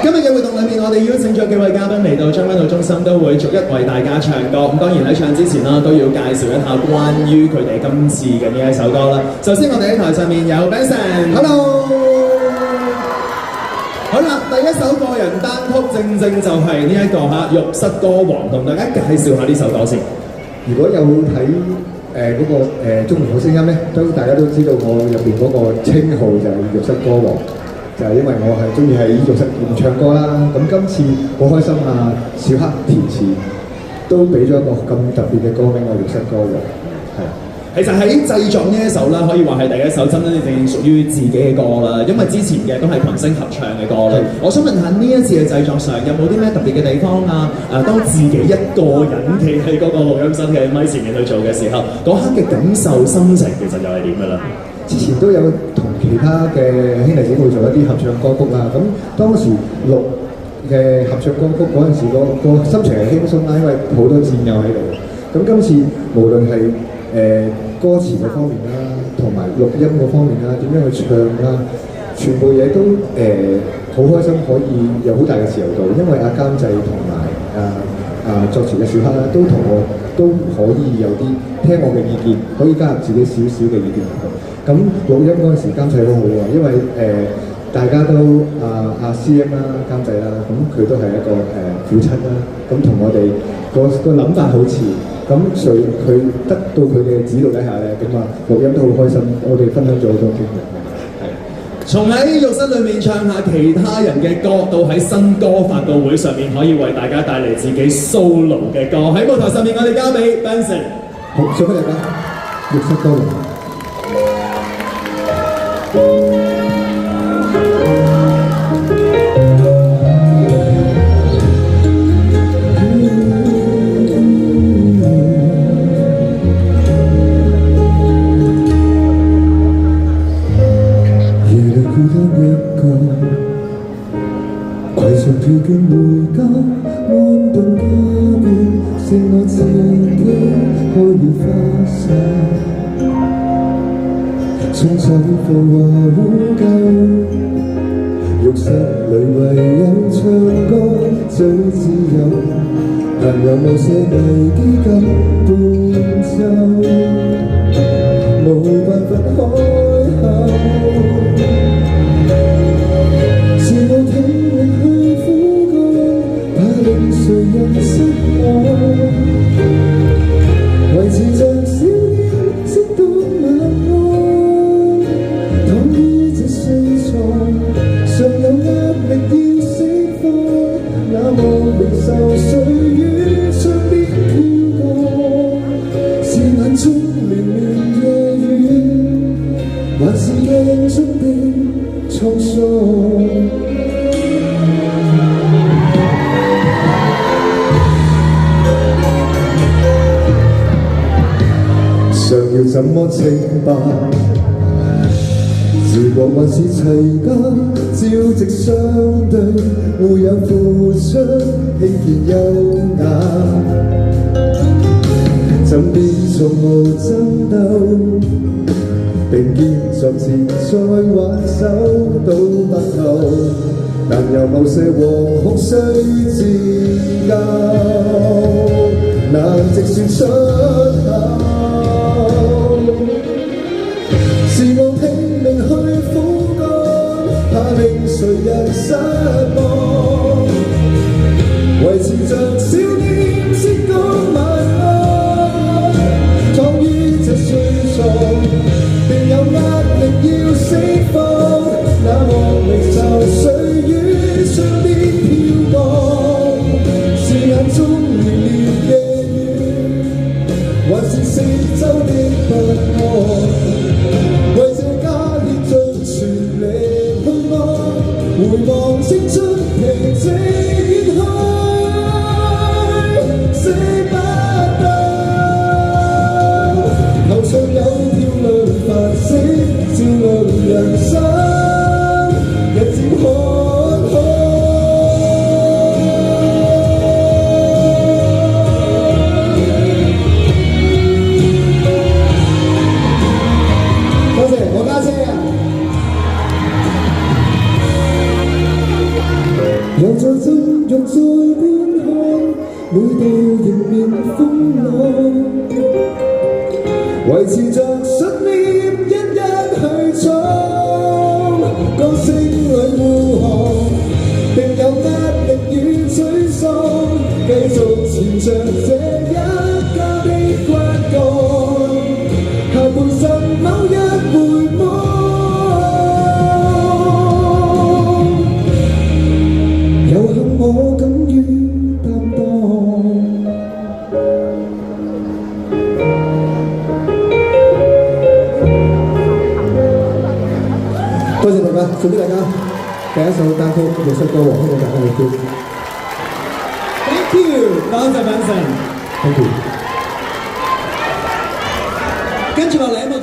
今日嘅活動裏面，我哋邀請咗幾位嘉賓嚟到將軍澳中心，都會逐一為大家唱歌。咁當然喺唱之前啦，都要介紹一下關於佢哋今次嘅呢一首歌啦。首先我哋喺台上面有 Benson，Hello。好啦，第一首個人單曲正就係呢一個浴室歌王，同大家介紹下呢首歌先。如果有睇嗰個中年好聲音咧，大家都知道我入邊嗰個稱號就係浴室歌王。就係因為我係中意喺浴室入面唱歌啦，咁今次好開心啊！小黑填詞都俾咗一個咁特別嘅歌名我浴室歌王，係。其實喺製作呢一首啦，可以話係第一首真真正正屬於自己嘅歌啦，因為之前嘅都係群星合唱嘅歌啦。我想問下呢一次嘅製作上有冇啲咩特別嘅地方啊？當自己一個人企喺嗰個錄音室嘅咪前面去做嘅時候，嗰刻嘅感受心情其實又係點㗎啦？之前都有同其他嘅兄弟姊妹做一啲合唱歌曲啦，咁當時錄嘅合唱歌曲嗰陣時，個心情係輕鬆啦，因為好多戰友喺度。咁今次無論係歌詞嗰方面啦，同埋錄音嗰方面啦，點樣去唱啦，全部嘢都好開心，可以有好大嘅自由度，因為阿監製同埋作詞嘅小黑啦，都同我都可以有啲聽我嘅意見，可以加入自己少少嘅意見入去。咁錄音嗰陣時監製好好啊，因為大家都阿 CM 啦監製啦，咁佢都係一個父親啦，咁同我哋個諗法好似，咁佢得到佢嘅指導底下咧，咁錄音都好開心，我哋分享咗好多經歷。從喺浴室裏面唱下其他人嘅歌，到喺新歌發佈會上面可以為大家帶嚟自己 solo 嘅歌。喺舞台上面，我哋交俾 Benson。好，送俾大家浴室歌王。疲倦回家，安頓家園，剩我自己開了花灑。從細課話好舊，浴室裏唯有唱歌最自由，但有某些危機感伴奏，冇辦法開口。是我聽力去苦幹，怕令誰人失望，維持着少年適當晚安，躺於這睡床，尚有壓力要釋放，那麼未受歲月雙邊飄過，是眼中連綿夜雨，還是鏡中的滄桑。尚要怎麼稱霸？如果還是齊家，朝夕相對，互有付出，輕健優雅。枕邊從無爭鬥，並肩作戰再挽手到白頭，但有某些惶恐需自救，難直說出口。是我拼命去苦幹，怕令誰人失望，維持着少年適當晚安，躺於這睡床，定有壓力要釋放，那麼未受歲月雙邊飄過，是眼中連綿夜雨，還是四周的不安。為這家業盡全力去愛，回望青春平靜遠去，捨不得。頭上有條亮繁星，照亮人生，日漸看開。我家姐啊！又再浸浴再觀看，每道迎面風浪，維持着信念，一一去闖，歌聲裏護航，定有壓力與沮喪，繼續纏着這一家的骨幹，下半生某日回望。我敢於擔當。多謝大家，送俾大家第一首單曲《粵語歌王》，希望大家會鍾意。Thank you，多謝 Benson。Thank you。跟住落嚟一幕。